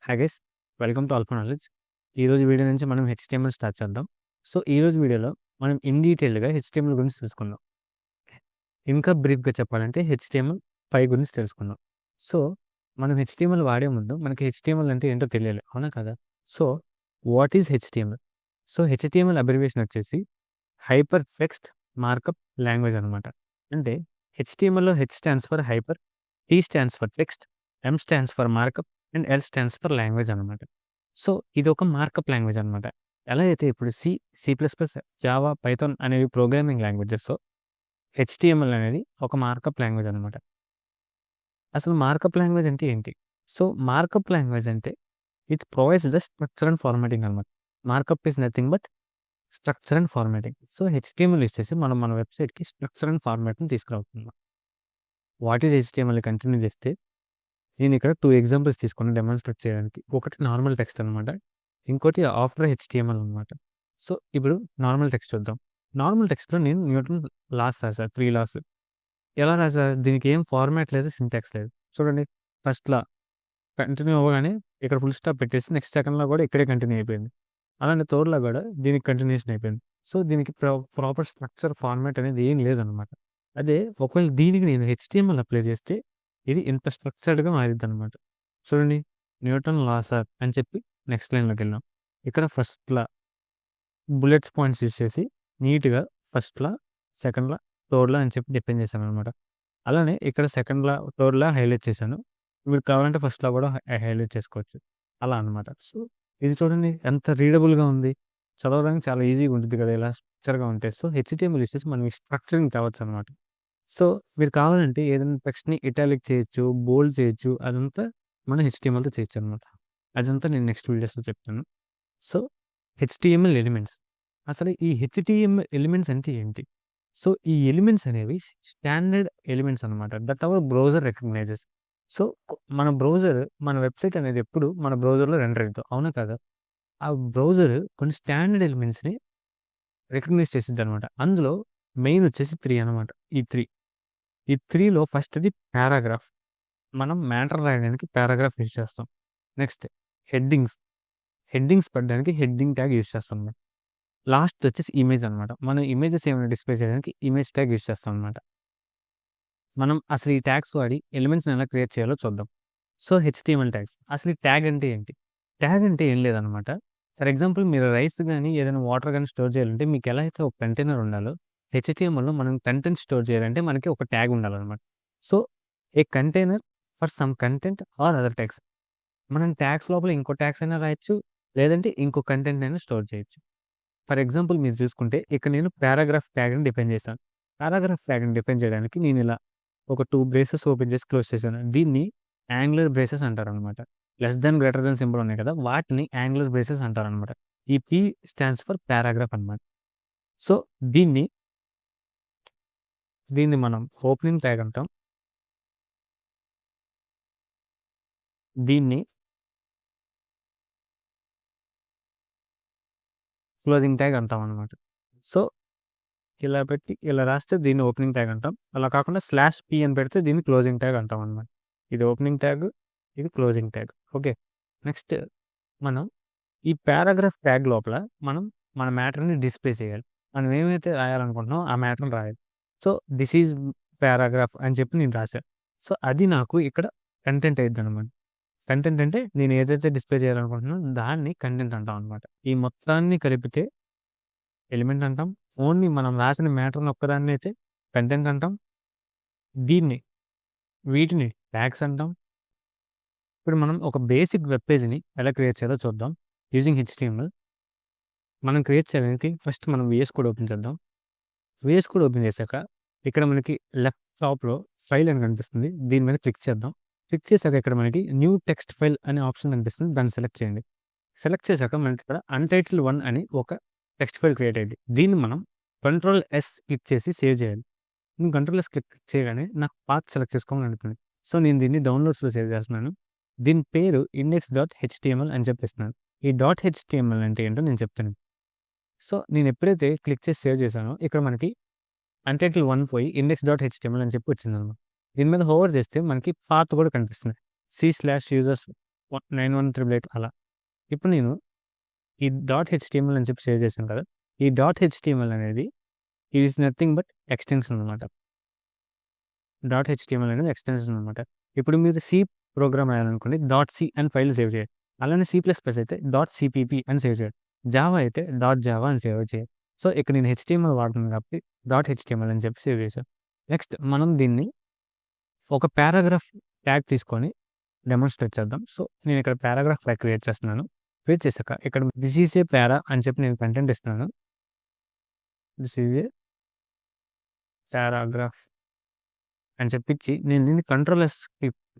Hi guys, welcome to alpha knowledge. ఈరోజు video నుంచి మనం హెచ్టిఎంఎల్ స్టార్ట్ చేద్దాం. సో ఈరోజు వీడియోలో మనం ఇన్ డీటెయిల్గా హెచ్టిఎంఎల్ గురించి తెలుసుకుందాం. ఇంకా బ్రీఫ్గా చెప్పాలంటే HTML5 గురించి తెలుసుకుందాం. సో మనం హెచ్టిఎంఎల్ వాడే ముందు మనకి హెచ్టిఎంఎల్ అంటే ఏంటో తెలియాలి, అవునా కదా? So what is HTML? So HTML abbreviation వచ్చేసి హైపర్ టెక్స్ట్ మార్కప్ లాంగ్వేజ్ అనమాట. అంటే హెచ్టిఎంఎల్లో H stands for hyper, T stands for text, M stands for markup and L stands for language అనమాట. సో ఇది ఒక మార్కప్ లాంగ్వేజ్ అనమాట. ఎలా అయితే ఇప్పుడు C++, జావా, పైథాన్ అనేవి ప్రోగ్రామింగ్ లాంగ్వేజెస్, సో హెచ్టిఎంఎల్ అనేది ఒక మార్కప్ లాంగ్వేజ్ అనమాట. అసలు మార్కప్ లాంగ్వేజ్ అంటే ఏంటి? సో మార్కప్ లాంగ్వేజ్ అంటే it provides the structure and formatting అనమాట. Markup is nothing but structure and formatting. So HTML ఇచ్చేసి మనం మన వెబ్సైట్కి స్ట్రక్చర్ అండ్ ఫార్మాట్ని తీసుకురావుతున్నాం. వాట్ ఈజ్ హెచ్టిఎంఎల్ కంటిన్యూ చేస్తే నేను ఇక్కడ 2 ఎగ్జాంపుల్స్ తీసుకుని డెమాన్స్ట్రేట్ చేయడానికి. ఒకటి నార్మల్ టెక్స్ట్ అనమాట, ఇంకోటి ఆఫ్టర్ హెచ్టిఎంఎల్ అనమాట. సో ఇప్పుడు నార్మల్ టెక్స్ట్ చూద్దాం. నార్మల్ టెక్స్ట్లో నేను న్యూటన్ లాస్ రాశాను, 3 లాస్. ఎలా రాసా? దీనికి ఏం ఫార్మాట్ లేదు, సింటాక్స్ లేదు. చూడండి, ఫస్ట్ లా కంటిన్యూ అవ్వగానే ఇక్కడ ఫుల్ స్టాప్ పెట్టేసి నెక్స్ట్ సెకండ్లో కూడా ఇక్కడే కంటిన్యూ అయిపోయింది. అలానే థర్డ్లో కూడా దీనికి కంటిన్యూషన్ అయిపోయింది. సో దీనికి ప్రాపర్ స్ట్రక్చర్ ఫార్మాట్ అనేది ఏం లేదనమాట. అదే ఒకవేళ దీనికి నేను హెచ్టిఎంఎల్ అప్లై చేస్తే ఇది ఇంత స్ట్రక్చర్డ్గా మారిద్ది అనమాట. చూడండి, న్యూటన్ లాస్ అని చెప్పి నెక్స్ట్ లైన్లోకి వెళ్ళాం. ఇక్కడ ఫస్ట్లా బుల్లెట్స్ పాయింట్స్ యూస్ చేసి నీట్గా ఫస్ట్లా, సెకండ్లా, థర్డ్లా అని చెప్పి డిపెండ్ చేశాను అనమాట. అలానే ఇక్కడ సెకండ్లా, థర్డ్లా హైలైట్ చేశాను. మీరు కావాలంటే ఫస్ట్లా కూడా హైలైట్ చేసుకోవచ్చు, అలా అనమాట. సో ఇది చూడండి ఎంత రీడబుల్గా ఉంది, చదవడానికి చాలా ఈజీగా ఉంటుంది కదా ఇలా స్ట్రక్చర్గా ఉంటే. సో హెచ్టిఎంఎల్ యూస్ చేసి మనం ఈ స్ట్రక్చరింగ్ తేవచ్చు అనమాట. సో మీరు కావాలంటే ఏదైనా టెక్స్ట్ని ఇటాలిక్ చేయొచ్చు, బోల్డ్ చేయొచ్చు, అదంతా మనం హెచ్టిఎంఎల్తో చేయొచ్చు అనమాట. అదంతా నేను నెక్స్ట్ వీడియోస్లో చెప్తాను. సో హెచ్టిఎంఎల్ ఎలిమెంట్స్, అసలు ఈ హెచ్టిఎంఎల్ ఎలిమెంట్స్ అంటే ఏంటి? సో ఈ ఎలిమెంట్స్ అనేవి స్టాండర్డ్ ఎలిమెంట్స్ అనమాట, that our browser recognises. So మన బ్రౌజర్, మన వెబ్సైట్ అనేది ఎప్పుడు మన బ్రౌజర్లో రెండర్ అవుతుంది, అవునా కదా? ఆ బ్రౌజర్ కొన్ని స్టాండర్డ్ ఎలిమెంట్స్ని రికగ్నైజ్ చేసిద్ది అనమాట. అందులో మెయిన్ వచ్చేసి 3 అనమాట. ఈ 3లో ఫస్ట్ది పారాగ్రాఫ్. మనం మ్యాటర్ రాయడానికి పారాగ్రాఫ్ యూజ్ చేస్తాం. నెక్స్ట్ హెడ్డింగ్స్ పెట్టడానికి హెడ్డింగ్ ట్యాగ్ యూజ్ చేస్తాం. లాస్ట్ వచ్చేసి ఇమేజ్ అనమాట. మనం ఇమేజెస్ ఏమైనా డిస్ప్లే చేయడానికి ఇమేజ్ ట్యాగ్ యూజ్ చేస్తాం అనమాట. మనం అసలు ఈ ట్యాగ్స్ వాడి ఎలిమెంట్స్ని ఎలా క్రియేట్ చేయాలో చూద్దాం. సో హెచ్టిఎంఎల్ ట్యాగ్స్, అసలు ఈ ట్యాగ్ అంటే ఏంటి? ట్యాగ్ అంటే ఏం లేదనమాట. ఫర్ ఎగ్జాంపుల్ మీరు రైస్ కానీ ఏదైనా వాటర్ కానీ స్టోర్ చేయాలంటే మీకు ఎలా అయితే ఒక కంటైనర్ ఉండాలో, హెచ్టిఎంఎల్లో మనం కంటెంట్ స్టోర్ చేయాలంటే మనకి ఒక ట్యాగ్ ఉండాలన్నమాట. So a container for some content or other tags. మనం ట్యాగ్స్ లోపల ఇంకో ట్యాగ్స్ అయినా రాయొచ్చు, లేదంటే ఇంకో కంటెంట్ అయినా స్టోర్ చేయొచ్చు. ఫర్ ఎగ్జాంపుల్ మీరు చూసుకుంటే ఇక్కడ నేను పారాగ్రాఫ్ ట్యాగ్ని డిఫైన్ చేశాను. పారాగ్రాఫ్ ట్యాగ్ని డిఫైన్ చేయడానికి నేను ఇలా ఒక 2 బ్రేసెస్ ఓపెన్ చేసి క్లోజ్ చేశాను. దీన్ని యాంగులర్ బ్రేసెస్ అంటారు అనమాట. Less than greater than symbol ఉన్నాయి కదా, వాటిని యాంగులర్ బ్రేసెస్ అంటారు అనమాట. ఈ P స్టాండ్స్ ఫర్ పారాగ్రాఫ్ అనమాట. సో దీన్ని మనం ఓపెనింగ్ ట్యాగ్ అంటాం, దీన్ని క్లోజింగ్ ట్యాగ్ అంటాం అనమాట. సో ఇలా పెట్టి ఇలా రాస్తే దీన్ని ఓపెనింగ్ ట్యాగ్ అంటాం. అలా కాకుండా /P అని పెడితే దీన్ని క్లోజింగ్ ట్యాగ్ అంటాం అనమాట. ఇది ఓపెనింగ్ ట్యాగ్, ఇది క్లోజింగ్ ట్యాగ్. ఓకే, నెక్స్ట్ మనం ఈ పారాగ్రాఫ్ ట్యాగ్ లోపల మనం మన మ్యాటర్ని డిస్ప్లే చేయాలి. మనం ఏమైతే రాయాలనుకుంటున్నామో ఆ మ్యాటర్ని రాయాలి. సో దిస్ ఈజ్ పారాగ్రాఫ్ అని చెప్పి నేను రాశాను. సో అది నాకు ఇక్కడ కంటెంట్ అయ్యిద్ది అనమాట. కంటెంట్ అంటే నేను ఏదైతే డిస్ప్లే చేయాలనుకుంటున్నానో దాన్ని కంటెంట్ అంటాం అనమాట. ఈ మొత్తాన్ని కలిపితే ఎలిమెంట్ అంటాం. ఓన్లీ మనం రాసిన మ్యాటర్ని ఒక్కదాన్ని అయితే కంటెంట్ అంటాం. వీటిని ట్యాగ్స్ అంటాం. ఇప్పుడు మనం ఒక బేసిక్ వెబ్ పేజ్ని ఎలా క్రియేట్ చేయాలో చూద్దాం యూజింగ్ హెచ్టిఎంఎల్. మనం క్రియేట్ చేయడానికి ఫస్ట్ మనం VS కోడ్ ఓపెన్ చేద్దాం. VS కోడ్ ఓపెన్ చేశాక ఇక్కడ మనకి లెఫ్ట్ టాప్లో ఫైల్ అని కనిపిస్తుంది, దీని మీద క్లిక్ చేద్దాం. క్లిక్ చేశాక ఇక్కడ మనకి న్యూ టెక్స్ట్ ఫైల్ అనే ఆప్షన్ కనిపిస్తుంది, దాన్ని సెలెక్ట్ చేయండి. సెలెక్ట్ చేశాక మనకి ఇక్కడ untitled1 అని ఒక టెక్స్ట్ ఫైల్ క్రియేట్ అయ్యింది. దీన్ని మనం Ctrl+S క్లిక్ చేసి సేవ్ చేయాలి. నేను Ctrl+S క్లిక్ చేయగానే నాకు పాత్ సెలెక్ట్ చేసుకోమని అనుకుంది. సో నేను దీన్ని డౌన్లోడ్స్లో సేవ్ చేస్తున్నాను. దీని పేరు index.html అని చెప్పేస్తున్నాను. ఈ .html అంటే ఏంటో నేను చెప్తాను. సో నేను ఎప్పుడైతే క్లిక్ చేసి సేవ్ చేశానో ఇక్కడ మనకి untitled1 పోయి index.html అని చెప్పి వచ్చిందన్నమాట. దీని మీద హోవర్ చేస్తే మనకి పాత్ కూడా కనిపిస్తుంది, C/users 9188 అలా. ఇప్పుడు నేను ఈ .html అని చెప్పి సేవ్ చేశాను కదా! ఈ .html అనేది it is nothing but extension అనమాట. .html అనేది ఎక్స్‌టెన్షన్ అనమాట. ఇప్పుడు మీరు సి ప్రోగ్రామ్ రాయాలనుకోండి .c అని ఫైల్ సేవ్ చేయాలి. అలానే C++ అయితే .cpp అని సేవ్ చేయాలి. జావా అయితే .java అని సేవ్ చేయాలి. సో, ఇక్కడ నేను HTML వాడుతున్నాను కాబట్టి .html అని చెప్పి సేవ్ చేశాను. నెక్స్ట్ మనం దీన్ని ఒక పారాగ్రాఫ్ ట్యాగ్ తీసుకొని డెమాన్‌స్ట్రేట్ చేద్దాం. సో, నేను ఇక్కడ పారాగ్రాఫ్ ట్యాగ్ క్రియేట్ చేస్తున్నాను. క్రియేట్ చేశాక ఇక్కడ దిస్ ఈజ్ ఏ పారా అని చెప్పి నేను కంటెంట్ ఇస్తున్నాను. దిస్ ఈజ్ ఏ పారాగ్రాఫ్ అని చెప్పించి నేను దీన్ని కంట్రోల్-S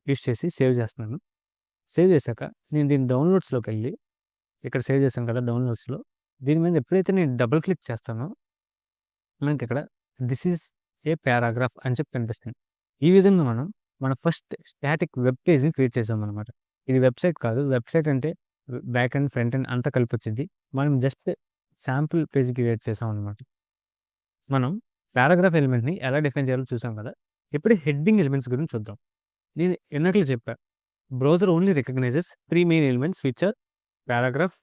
యూజ్ చేసి సేవ్ చేస్తున్నాను. సేవ్ చేశాక నేను దీన్ని డౌన్లోడ్స్‌లోకి వెళ్ళి ఇక్కడ సేవ్ చేశాను కదా డౌన్లోడ్స్‌లో, దీని మీద ఎప్పుడైతే నేను డబుల్ క్లిక్ చేస్తానో మనకి ఇక్కడ దిస్ ఈజ్ ఏ పారాగ్రాఫ్ అని చెప్పి కనిపిస్తుంది. ఈ విధంగా మనం మన ఫస్ట్ స్టాటిక్ వెబ్ పేజ్ని క్రియేట్ చేసామన్నమాట. ఇది వెబ్సైట్ కాదు. వెబ్సైట్ అంటే బ్యాక్ అండ్ ఫ్రంట్ అండ్ అంతా కలిపి వచ్చింది. మనం జస్ట్ శాంపుల్ పేజ్ క్రియేట్ చేసాం అనమాట. మనం పారాగ్రాఫ్ ఎలిమెంట్ని ఎలా డిఫైన్ చేయాలో చూసాం కదా. ఇప్పుడు హెడ్డింగ్ ఎలిమెంట్స్ గురించి చూద్దాం. నేను ఎన్నట్లు చెప్పా, browser only recognises 3 main elements which are paragraph,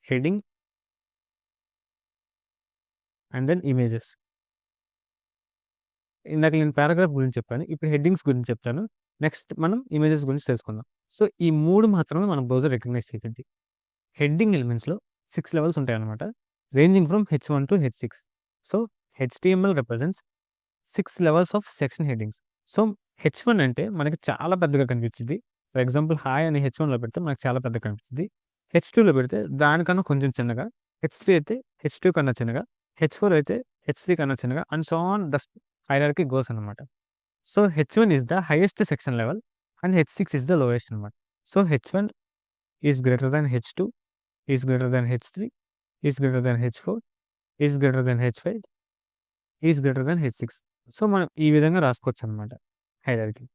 heading and then images. ఇందాక నేను పారాగ్రాఫ్ గురించి చెప్పాను. ఇప్పుడు హెడ్డింగ్స్ గురించి చెప్తాను. నెక్స్ట్ మనం ఇమేజెస్ గురించి తెలుసుకుందాం. సో, ఈ 3 మాత్రమే మన బ్రౌజర్ రికగ్నైజ్ చేసింది. హెడ్డింగ్ ఎలిమెంట్స్‌లో 6 లెవెల్స్ ఉంటాయన్నమాట. Ranging from H1 to H6. So, HTML represents 6 levels of section headings. So, H1 అంటే మనకి చాలా పెద్దగా కనిపించింది. ఫర్ ఎగ్జాంపుల్ హాయ్ అని H1లో పెడితే మనకు చాలా పెద్దగా కనిపిస్తుంది. H2లో పెడితే దానికన్నా కొంచెం చిన్నగా, H3 అయితే H2 కన్నా చిన్నగా, H4 అయితే H3 కన్నా చిన్నగా and so on the hierarchy goes అనమాట. So, H1 is the highest section level and H6 is the lowest అనమాట. So, H1 is greater than H2, is greater than H3, is greater than H4, is greater than H5, is greater than H6. So, మనం ఈ విధంగా రాసుకోవచ్చు అనమాట hierarchy.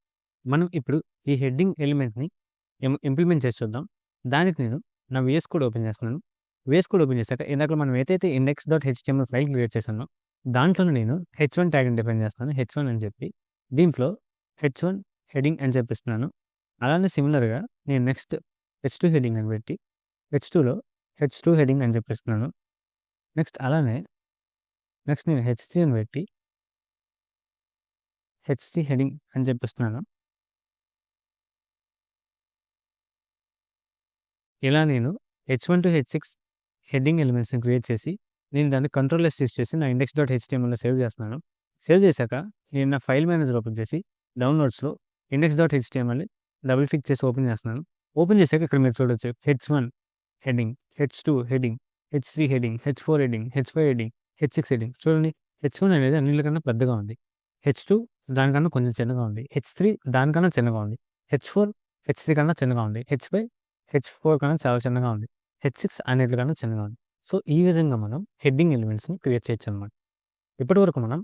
మనం ఇప్పుడు ఈ heading ఎలిమెంట్ని implement చేసి చూద్దాం. దానికి నేను నా VS కోడ్ ఓపెన్ చేస్తున్నాను. VS కోడ్ ఓపెన్ చేశాక ఇందాక మనం ఏదైతే index.html ఫైల్ క్రియేట్ చేశానో దాంట్లో నేను H1 ట్యాగ్ని డిఫైన్ చేస్తున్నాను. H1 అని చెప్పి దీంట్లో H1 హెడ్డింగ్ అని చెప్పిస్తున్నాను. అలానే సిమిలర్గా నేను నెక్స్ట్ H2 హెడ్డింగ్ అని పెట్టి H2లో H2 హెడ్డింగ్ అని చెప్పిస్తున్నాను. నెక్స్ట్ అలానే నెక్స్ట్ నేను H3 అని పెట్టి H3 హెడ్డింగ్ అని చెప్పిస్తున్నాను. ఇలా నేను H1 to H6 heading ఎలిమెంట్స్ని create చేసి నేను దాన్ని కంట్రోల్-S యూజ్ చేసి నా index.htmlలో సేవ్ చేస్తున్నాను. సేవ్ చేశాక నేను నా ఫైల్ మేనేజర్ ఓపెన్ చేసి డౌన్లోడ్స్లో index.html డబుల్ క్లిక్ చేసి ఓపెన్ చేస్తున్నాను. ఓపెన్ చేశాక ఇక్కడ మీరు చూడొచ్చు H1 heading, H2 heading, H3 heading, H4 heading, H5 heading, H6 heading. చూడండి, H1 అనేది అన్నిటికన్నా పెద్దగా ఉంది, H2 దానికన్నా కొంచెం చిన్నగా ఉంది, H3 దానికన్నా చిన్నగా ఉంది, H4 H3 కన్నా చిన్నగా ఉంది, H5 H4 కన్నా చాలా చిన్నగా ఉంది, H6 అన్నిటికన్నా చిన్నగా ఉంది. సో, ఈ విధంగా మనం హెడ్డింగ్ ఎలిమెంట్స్ని క్రియేట్ చేయొచ్చు అనమాట. ఇప్పటివరకు మనం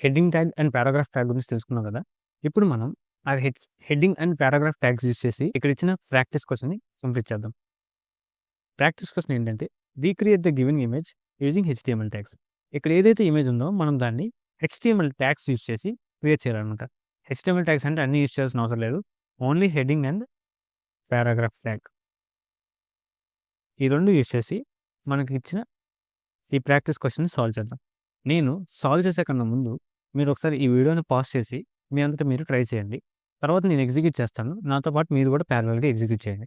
heading tag and paragraph tag గురించి తెలుసుకున్నాం కదా. ఇప్పుడు మనం ఆ heading and paragraph tags use చేసి ఇక్కడ ఇచ్చిన ప్రాక్టీస్ క్వశ్చన్ని కంప్లీట్ చేద్దాం. ప్రాక్టీస్ క్వశ్చన్ ఏంటంటే recreate the given image using HTML tags. ఇక్కడ ఏదైతే ఇమేజ్ ఉందో మనం దాన్ని HTML ట్యాగ్స్ యూజ్ చేసి క్రియేట్ చేయాలన్నమాట. HTML ట్యాగ్స్ అంటే అన్ని యూజ్ చేయాల్సిన అవసరం లేదు. Only heading and paragraph tag ఈ రెండు యూజ్ చేసి మనకి ఇచ్చిన ఈ ప్రాక్టీస్ క్వశ్చన్ని సాల్వ్ చేద్దాం. నేను సాల్వ్ చేసే కన్నా ముందు మీరు ఒకసారి ఈ వీడియోని పాజ్ చేసి మీ అంతటా మీరు ట్రై చేయండి. తర్వాత నేను ఎగ్జిక్యూట్ చేస్తాను. నాతో పాటు మీరు కూడా ప్యారలల్గా ఎగ్జిక్యూట్ చేయండి.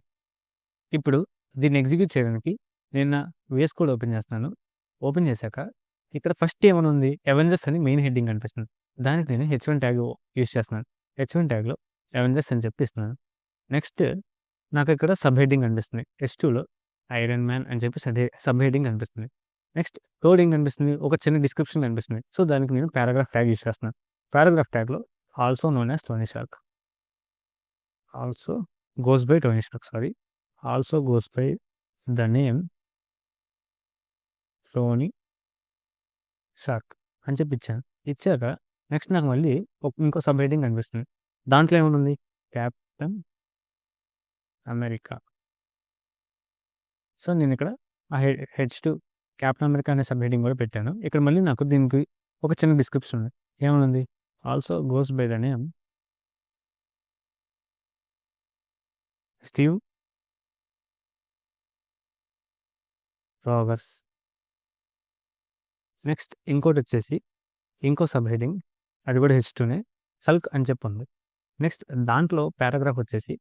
ఇప్పుడు దీన్ని ఎగ్జిక్యూట్ చేయడానికి నేను నా VS కోడ్ ఓపెన్ చేస్తున్నాను. ఓపెన్ చేశాక ఇక్కడ ఫస్ట్ ఏమైనా ఉంది, అవెంజర్స్ అని మెయిన్ హెడ్డింగ్ కనిపిస్తుంది. దానికి నేను H1 ట్యాగ్ యూజ్ చేస్తున్నాను. H1 ట్యాగ్లో అవెంజర్స్ అని చెప్పిస్తున్నాను. నెక్స్ట్ నాకు ఇక్కడ సబ్ హెడ్డింగ్ కనిపిస్తుంది. H2లో ఐరన్ మ్యాన్ అని చెప్పి సబ్ హెడ్డింగ్ కనిపిస్తుంది. నెక్స్ట్ కోడింగ్ కనిపిస్తుంది, ఒక చిన్న డిస్క్రిప్షన్ కనిపిస్తుంది. సో, దానికి నేను పారాగ్రాఫ్ ట్యాగ్ యూజ్ చేస్తున్నాను. పారాగ్రాఫ్ ట్యాగ్లో also known as Tony Shark, also goes by Tony Shark, also goes by the name Tony Shark అని చెప్పి ఇచ్చాను. ఇచ్చాక నెక్స్ట్ నాకు మళ్ళీ ఇంకో సబ్ హెడ్డింగ్ కనిపిస్తుంది. దాంట్లో ఏముంది, క్యాప్టెన్ అమెరికా. సో, నేను ఇక్కడ ఆ H2 క్యాప్టెన్ అమెరికా అనే సబ్ హెడ్డింగ్ కూడా పెట్టాను. ఇక్కడ మళ్ళీ నాకు దీనికి ఒక చిన్న డిస్క్రిప్షన్ ఉంది. ఏమనుంది, also goes by the name Steve Rogers. Next ఇంకోటి వచ్చేసి ఇంకో సబ్ హెడింగ్, అది కూడా H2నే, హల్క్ అని చెప్పి ఉంది. నెక్స్ట్ దాంట్లో పారాగ్రాఫ్ వచ్చేసి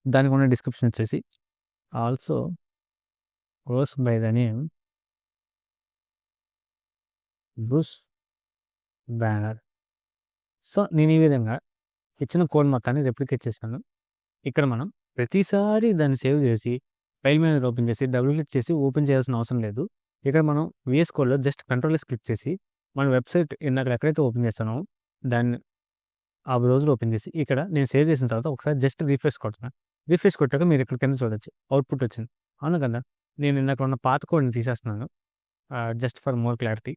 దానికి ఉన్న డిస్క్రిప్షన్ వచ్చేసి also goes by the name Bruce banner. So నేను ఈ విధంగా ఇచ్చిన కోడ్ మొత్తాన్ని రెప్లికేట్ చేశాను. ఇక్కడ మనం ప్రతిసారి దాన్ని సేవ్ చేసి ఫైల్ మేనేజర్ ఓపెన్ చేసి డబుల్ క్లిక్ చేసి ఓపెన్ చేయాల్సిన అవసరం లేదు. ఇక్కడ మనం VS కోడ్లో జస్ట్ కంట్రోల్ క్లిక్ చేసి మన వెబ్సైట్ ఇందాక ఎక్కడైతే ఓపెన్ చేస్తానో దాన్ని ఆ బ్రౌజర్ ఓపెన్ చేసి ఇక్కడ నేను సేవ్ చేసిన తర్వాత ఒకసారి జస్ట్ రిఫ్రెష్ కొడుతున్నాను. రిఫ్రెష్ కొట్టాక మీరు ఇక్కడ కింద చూడొచ్చు అవుట్పుట్ వచ్చింది. అవును కదా, నేను ఇందాక ఉన్న పాత కోడ్ని తీసేస్తున్నాను జస్ట్ ఫర్ మోర్ క్లారిటీ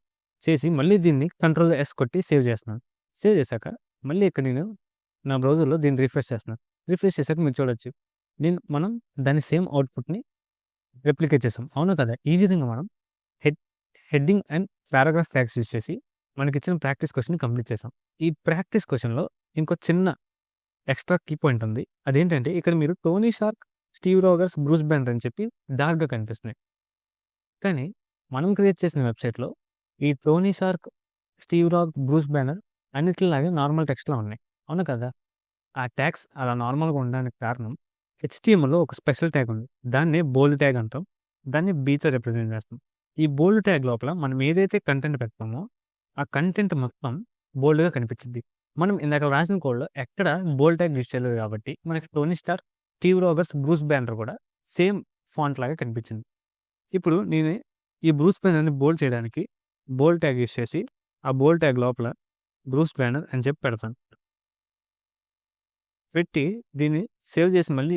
చేసి మళ్ళీ దీన్ని Ctrl+S కొట్టి సేవ్ చేస్తున్నాను. సేవ్ చేశాక మళ్ళీ ఇక్కడ నేను నా బ్రౌజర్లో దీన్ని రిఫ్రెష్ చేస్తున్నాను. రిఫ్రెష్ చేశాక మీరు చూడొచ్చు మనం దాని సేమ్ అవుట్పుట్ని రెప్లికేట్ చేసాం. అవును కదా, ఈ విధంగా మనం heading and paragraph tags use చేసి మనకి ఇచ్చిన ప్రాక్టీస్ క్వశ్చన్ కంప్లీట్ చేసాం. ఈ ప్రాక్టీస్ క్వశ్చన్లో ఇంకో చిన్న ఎక్స్ట్రా కీ పాయింట్ ఉంది. అదేంటంటే ఇక్కడ మీరు Tony Shark, Steve Rogers, Bruce Banner అని చెప్పి డార్క్గా కనిపిస్తున్నాయి. కానీ మనం క్రియేట్ చేసిన వెబ్సైట్లో ఈ Tony Shark, Steve Rog, Bruce Banner అన్నిటిలాగే నార్మల్ టెక్స్ట్లో ఉన్నాయి. అవును కదా, ఆ ట్యాగ్స్ అలా నార్మల్గా ఉండడానికి కారణం HTMLలో ఒక స్పెషల్ ట్యాగ్ ఉంది. దాన్ని బోల్డ్ ట్యాగ్ అంటాం. దాన్ని బీతో రిప్రజెంట్ చేస్తాం. ఈ బోల్డ్ ట్యాగ్ లోపల మనం ఏదైతే కంటెంట్ పెడతామో ఆ కంటెంట్ మొత్తం బోల్డ్గా కనిపించింది. మనం ఇందాక రాసిన కోడ్లో ఎక్కడ బోల్డ్ ట్యాగ్ యూజ్ చేయలేదు కాబట్టి మనకి Tony Stark, Steve Rogers, Bruce Banner కూడా సేమ్ ఫాంట్ లాగా కనిపించింది. ఇప్పుడు నేను ఈ బ్రూస్ బ్యానర్ని బోల్డ్ చేయడానికి బోల్డ్ ట్యాగ్ యూజ్ చేసి ఆ బోల్డ్ ట్యాగ్ లోపల బ్రూస్ బ్యానర్ అని చెప్పి పెడతాను. పెట్టి దీన్ని సేవ్ చేసి మళ్ళీ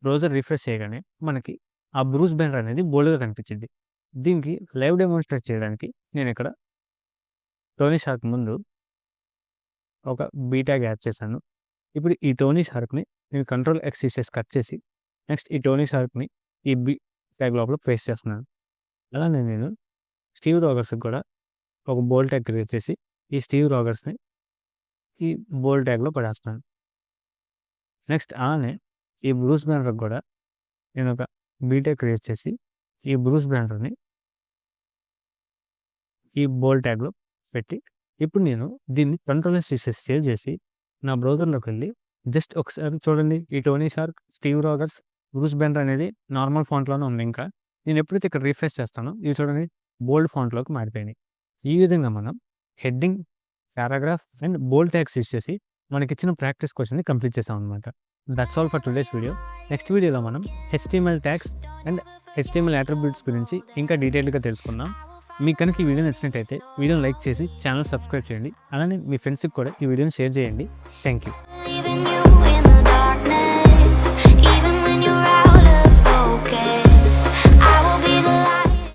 బ్రౌజర్ రిఫ్రెష్ చేయగానే మనకి ఆ బ్రూస్ బ్యానర్ అనేది బోల్డ్గా కనిపించింది. దీనికి లైవ్ డెమోన్స్ట్రేట్ చేయడానికి నేను ఇక్కడ టోనీ షార్క్ ముందు ఒక బీ ట్యాగ్ యాడ్ చేశాను. ఇప్పుడు ఈ టోనీ షార్క్ని నేను Ctrl+X చేసి కట్ చేసి నెక్స్ట్ ఈ టోనీ షార్క్ని ఈ బీ ట్యాగ్ లోపల పేస్ట్ చేస్తున్నాను. అలానే నేను స్టీవ్ రాగర్స్కి కూడా ఒక బోల్డ్ ట్యాగ్ క్రియేట్ చేసి ఈ స్టీవ్ రాగర్స్ని ఈ బోల్డ్ ట్యాగ్లో పడేస్తున్నాను. నెక్స్ట్ అలానే ఈ బ్రూస్ బ్యానర్కి కూడా నేను ఒక బీ ట్యాగ్ క్రియేట్ చేసి ఈ బ్రూస్ బ్యానర్ని ఈ బోల్డ్ ట్యాగ్లో పెట్టి ఇప్పుడు నేను దీన్ని Ctrl+S చేసి సేవ్ చేసి నా బ్రౌజర్లోకి వెళ్ళి జస్ట్ ఒకసారి చూడండి, ఈ Tony Shark, Steve Rogers, Bruce Banner అనేది నార్మల్ ఫాంట్లోనే ఉంది. ఇంకా నేను ఎప్పుడైతే ఇక్కడ రిఫ్రెష్ చేస్తానో ఇవి చూడండి బోల్డ్ ఫాంట్లోకి మారిపోయినాయి. ఈ విధంగా మనం heading, paragraph and bold tags use చేసి మనకి ఇచ్చిన ప్రాక్టీస్ క్వశ్చన్ని కంప్లీట్ చేసాం అనమాట. That's all for today's video. Next వీడియోలో మనం HTML tags and HTML attributes గురించి ఇంకా డీటెయిల్గా తెలుసుకుందాం. మీకు కనుక ఈ వీడియో నచ్చినట్టయితే వీడియోని లైక్ చేసి ఛానల్ సబ్స్క్రైబ్ చేయండి. అలానే మీ ఫ్రెండ్స్కి కూడా ఈ వీడియోని షేర్ చేయండి. Thank you.